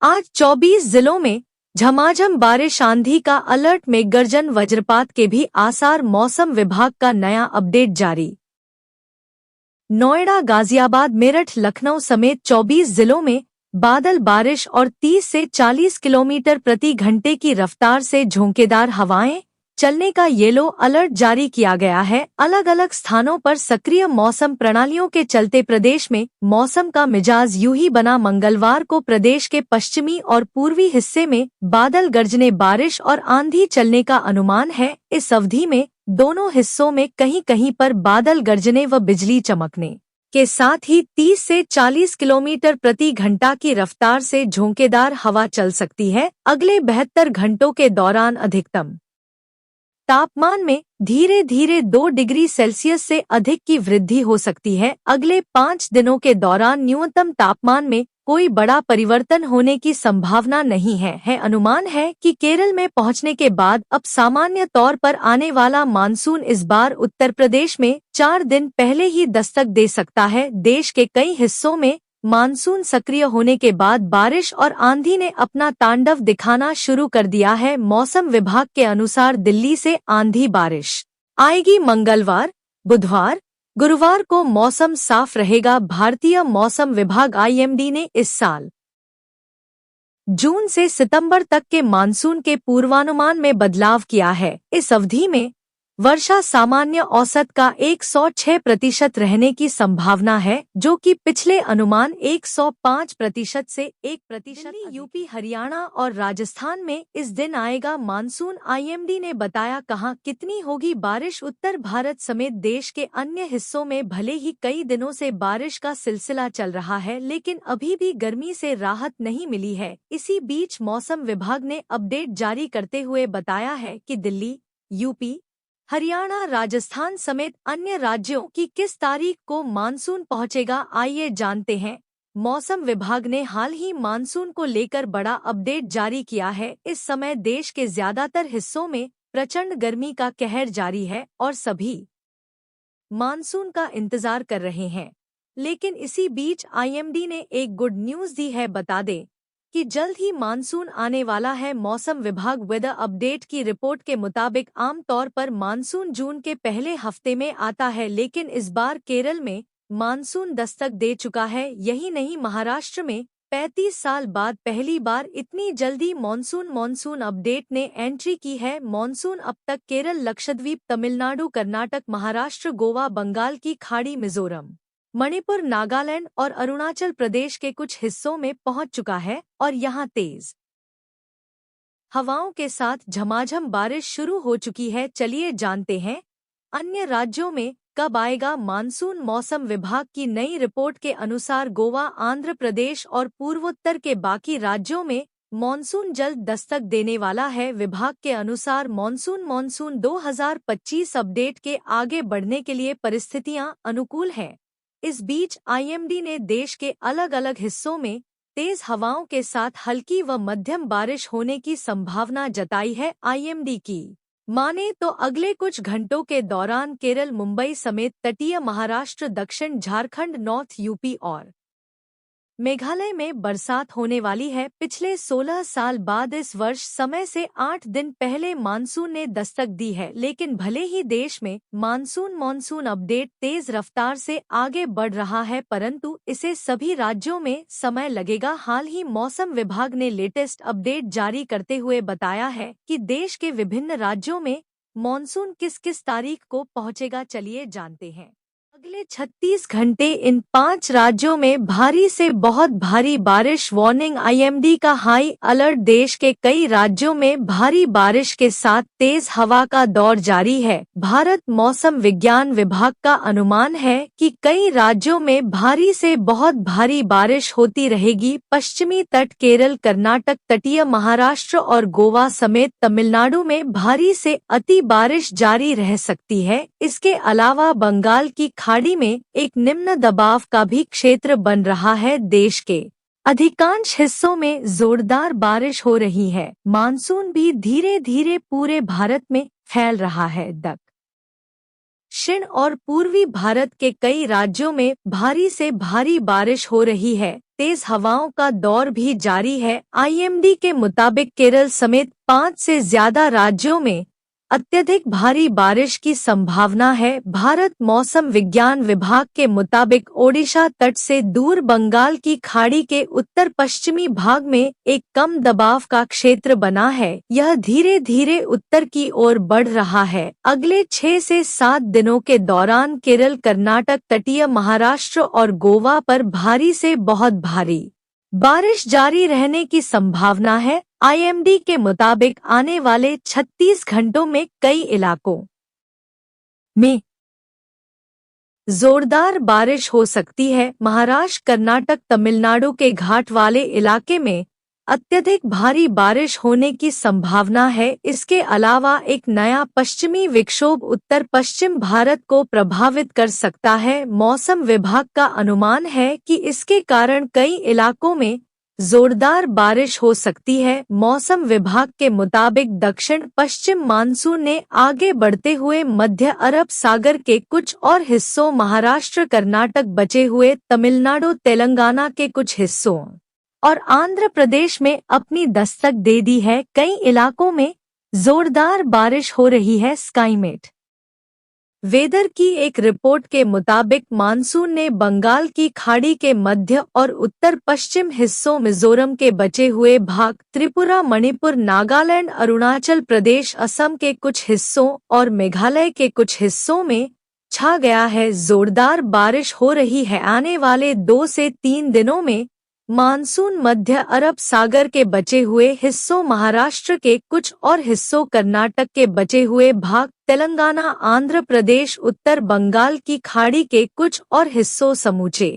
आज 24 जिलों में झमाझम बारिश, आंधी का अलर्ट, मेघगर्जन वज्रपात के भी आसार। मौसम विभाग का नया अपडेट जारी। नोएडा, गाजियाबाद, मेरठ, लखनऊ समेत 24 जिलों में बादल, बारिश और 30 से 40 किलोमीटर प्रति घंटे की रफ्तार से झोंकेदार हवाएं चलने का येलो अलर्ट जारी किया गया है। अलग अलग स्थानों पर सक्रिय मौसम प्रणालियों के चलते प्रदेश में मौसम का मिजाज यूं ही बना। मंगलवार को प्रदेश के पश्चिमी और पूर्वी हिस्से में बादल गरजने, बारिश और आंधी चलने का अनुमान है। इस अवधि में दोनों हिस्सों में कहीं कहीं पर बादल गरजने व बिजली चमकने के साथ ही 30 से 40 किलोमीटर प्रति घंटा की रफ्तार से झोंकेदार हवा चल सकती है। अगले 72 घंटों के दौरान अधिकतम तापमान में धीरे धीरे 2 डिग्री सेल्सियस से अधिक की वृद्धि हो सकती है। अगले 5 दिनों के दौरान न्यूनतम तापमान में कोई बड़ा परिवर्तन होने की संभावना नहीं है। अनुमान है कि केरल में पहुंचने के बाद अब सामान्य तौर पर आने वाला मानसून इस बार उत्तर प्रदेश में 4 दिन पहले ही दस्तक दे सकता है। देश के कई हिस्सों में मानसून सक्रिय होने के बाद बारिश और आंधी ने अपना तांडव दिखाना शुरू कर दिया है। मौसम विभाग के अनुसार दिल्ली से आंधी बारिश आएगी। मंगलवार, बुधवार, गुरुवार को मौसम साफ रहेगा। भारतीय मौसम विभाग (IMD) ने इस साल जून से सितंबर तक के मानसून के पूर्वानुमान में बदलाव किया है। इस अवधि में वर्षा सामान्य औसत का 106% रहने की संभावना है, जो कि पिछले अनुमान 105% से 1%। यूपी, हरियाणा और राजस्थान में इस दिन आएगा मानसून, IMD ने बताया। कहाँ कितनी होगी बारिश? उत्तर भारत समेत देश के अन्य हिस्सों में भले ही कई दिनों से बारिश का सिलसिला चल रहा है, लेकिन अभी भी गर्मी से राहत नहीं मिली है। इसी बीच मौसम विभाग ने अपडेट जारी करते हुए बताया है कि दिल्ली, यूपी, हरियाणा, राजस्थान समेत अन्य राज्यों की किस तारीख को मानसून पहुंचेगा, आइए जानते हैं। मौसम विभाग ने हाल ही मानसून को लेकर बड़ा अपडेट जारी किया है। इस समय देश के ज्यादातर हिस्सों में प्रचंड गर्मी का कहर जारी है और सभी मानसून का इंतजार कर रहे हैं। लेकिन इसी बीच IMD ने एक गुड न्यूज दी है। बता दें कि जल्द ही मानसून आने वाला है। मौसम विभाग वेदर अपडेट की रिपोर्ट के मुताबिक आमतौर पर मानसून जून के पहले हफ्ते में आता है, लेकिन इस बार केरल में मानसून दस्तक दे चुका है। यही नहीं, महाराष्ट्र में 35 साल बाद पहली बार इतनी जल्दी मानसून अपडेट ने एंट्री की है। मानसून अब तक केरल, लक्षद्वीप, तमिलनाडु, कर्नाटक, महाराष्ट्र, गोवा, बंगाल की खाड़ी, मिजोरम, मणिपुर, नागालैंड और अरुणाचल प्रदेश के कुछ हिस्सों में पहुंच चुका है और यहां तेज हवाओं के साथ झमाझम बारिश शुरू हो चुकी है। चलिए जानते हैं अन्य राज्यों में कब आएगा मानसून। मौसम विभाग की नई रिपोर्ट के अनुसार गोवा, आंध्र प्रदेश और पूर्वोत्तर के बाकी राज्यों में मानसून जल्द दस्तक देने वाला है। विभाग के अनुसार मानसून 2025 अपडेट के आगे बढ़ने के लिए परिस्थितियां अनुकूल हैं। इस बीच IMD ने देश के अलग अलग हिस्सों में तेज हवाओं के साथ हल्की व मध्यम बारिश होने की संभावना जताई है। IMD की माने तो अगले कुछ घंटों के दौरान केरल, मुंबई समेत तटीय महाराष्ट्र, दक्षिण झारखंड, नॉर्थ यूपी और मेघालय में बरसात होने वाली है। पिछले 16 साल बाद इस वर्ष समय से 8 दिन पहले मानसून ने दस्तक दी है, लेकिन भले ही देश में मानसून अपडेट तेज रफ्तार से आगे बढ़ रहा है, परंतु इसे सभी राज्यों में समय लगेगा। हाल ही मौसम विभाग ने लेटेस्ट अपडेट जारी करते हुए बताया है कि देश के विभिन्न राज्यों में मानसून किस किस तारीख को पहुंचेगा। चलिए जानते हैं। अगले 36 घंटे इन 5 राज्यों में भारी से बहुत भारी बारिश वार्निंग। IMD का हाई अलर्ट। देश के कई राज्यों में भारी बारिश के साथ तेज हवा का दौर जारी है। भारत मौसम विज्ञान विभाग का अनुमान है कि कई राज्यों में भारी से बहुत भारी बारिश होती रहेगी। पश्चिमी तट, केरल, कर्नाटक, तटीय महाराष्ट्र और गोवा समेत तमिलनाडु में भारी से अति बारिश जारी रह सकती है। इसके अलावा बंगाल की खाड़ी में एक निम्न दबाव का भी क्षेत्र बन रहा है। देश के अधिकांश हिस्सों में जोरदार बारिश हो रही है। मानसून भी धीरे धीरे पूरे भारत में फैल रहा है। दक्षिण और पूर्वी भारत के कई राज्यों में भारी से भारी बारिश हो रही है। तेज हवाओं का दौर भी जारी है। आईएमडी के मुताबिक केरल समेत 5 से ज्यादा राज्यों में अत्यधिक भारी बारिश की संभावना है। भारत मौसम विज्ञान विभाग के मुताबिक ओडिशा तट से दूर बंगाल की खाड़ी के उत्तर पश्चिमी भाग में एक कम दबाव का क्षेत्र बना है। यह धीरे धीरे उत्तर की ओर बढ़ रहा है। अगले 6 से 7 दिनों के दौरान केरल, कर्नाटक, तटीय महाराष्ट्र और गोवा पर भारी से बहुत भारी बारिश जारी रहने की संभावना है। आईएमडी के मुताबिक आने वाले 36 घंटों में कई इलाकों में जोरदार बारिश हो सकती है। महाराष्ट्र, कर्नाटक, तमिलनाडु के घाट वाले इलाके में अत्यधिक भारी बारिश होने की संभावना है। इसके अलावा एक नया पश्चिमी विक्षोभ उत्तर पश्चिम भारत को प्रभावित कर सकता है। मौसम विभाग का अनुमान है कि इसके कारण कई इलाकों में जोरदार बारिश हो सकती है। मौसम विभाग के मुताबिक दक्षिण पश्चिम मानसून ने आगे बढ़ते हुए मध्य अरब सागर के कुछ और हिस्सों, महाराष्ट्र, कर्नाटक, बचे हुए तमिलनाडु, तेलंगाना के कुछ हिस्सों और आंध्र प्रदेश में अपनी दस्तक दे दी है। कई इलाकों में जोरदार बारिश हो रही है। स्काईमेट वेदर की एक रिपोर्ट के मुताबिक मानसून ने बंगाल की खाड़ी के मध्य और उत्तर पश्चिम हिस्सों, मिजोरम के बचे हुए भाग, त्रिपुरा, मणिपुर, नागालैंड, अरुणाचल प्रदेश, असम के कुछ हिस्सों और मेघालय के कुछ हिस्सों में छा गया है। जोरदार बारिश हो रही है। आने वाले 2 से 3 दिनों में मानसून मध्य अरब सागर के बचे हुए हिस्सों, महाराष्ट्र के कुछ और हिस्सों, कर्नाटक के बचे हुए भाग, तेलंगाना, आंध्र प्रदेश, उत्तर बंगाल की खाड़ी के कुछ और हिस्सों, समूचे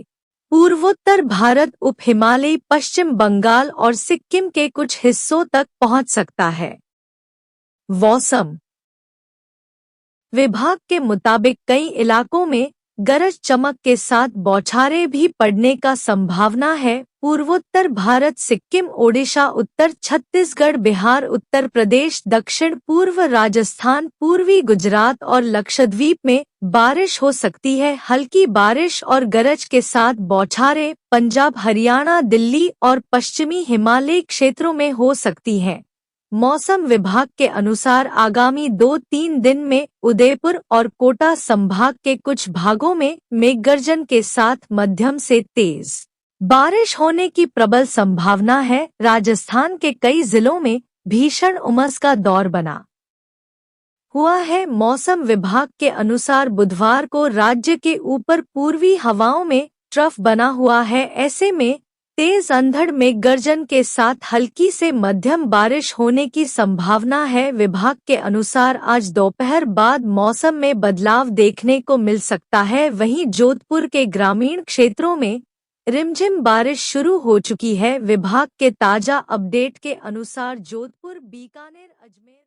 पूर्वोत्तर भारत, उप हिमालयी, पश्चिम बंगाल और सिक्किम के कुछ हिस्सों तक पहुंच सकता है। मौसम विभाग के मुताबिक कई इलाकों में गरज चमक के साथ बौछारें भी पड़ने का संभावना है। पूर्वोत्तर भारत, सिक्किम, ओडिशा, उत्तर छत्तीसगढ़, बिहार, उत्तर प्रदेश, दक्षिण पूर्व राजस्थान, पूर्वी गुजरात और लक्षद्वीप में बारिश हो सकती है। हल्की बारिश और गरज के साथ बौछारें पंजाब, हरियाणा, दिल्ली और पश्चिमी हिमालयी क्षेत्रों में हो सकती हैं। मौसम विभाग के अनुसार आगामी 2-3 दिन में उदयपुर और कोटा संभाग के कुछ भागों में मेघगर्जन के साथ मध्यम से तेज बारिश होने की प्रबल संभावना है। राजस्थान के कई जिलों में भीषण उमस का दौर बना हुआ है। मौसम विभाग के अनुसार बुधवार को राज्य के ऊपर पूर्वी हवाओं में ट्रफ बना हुआ है। ऐसे में तेज अंधड़ में गर्जन के साथ हल्की से मध्यम बारिश होने की संभावना है। विभाग के अनुसार आज दोपहर बाद मौसम में बदलाव देखने को मिल सकता है। वहीं जोधपुर के ग्रामीण क्षेत्रों में रिमझिम बारिश शुरू हो चुकी है। विभाग के ताजा अपडेट के अनुसार जोधपुर, बीकानेर, अजमेर